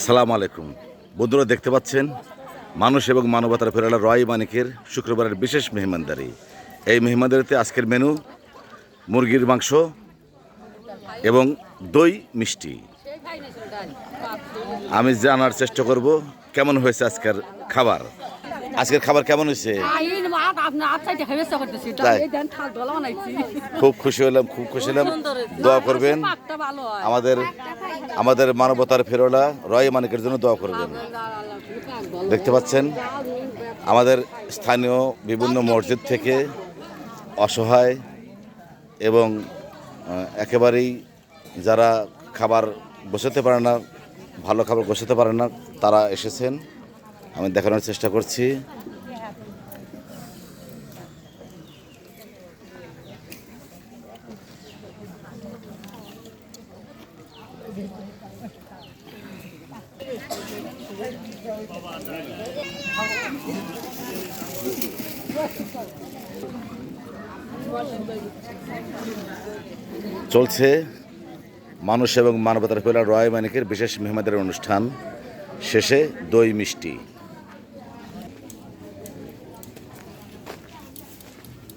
আসসালামু আলাইকুম বন্ধুরা, দেখতে পাচ্ছেন মানুষ এবং মানবতার ফেরালা রয় মানিকের শুক্রবারের বিশেষ মেহমানদারি। এই মেহমানদারিতে আজকের মেনু মুরগির মাংস এবং দই মিষ্টি। আমি জানার চেষ্টা করব কেমন হয়েছে আজকের খাবার। আজকের খাবার কেমন হয়েছে? তাই খুব খুশি হলাম, খুব খুশি হলাম। দোয়া করবেন আমাদের মানবতার ফেরোলা রয় মানিকের জন্য দোয়া করবেন। দেখতে পাচ্ছেন আমাদের স্থানীয় বিভিন্ন মসজিদ থেকে অসহায় এবং একেবারেই যারা খাবার বসাতে পারে না, ভালো খাবার বসাতে পারে না, তারা এসেছেন। আমি দেখানোর চেষ্টা করছি। চলছে মানুষ এবং মানবতার ফেরালা রয় মানিকের বিশেষ মেহমানদারি অনুষ্ঠান। শেষে দই মিষ্টি।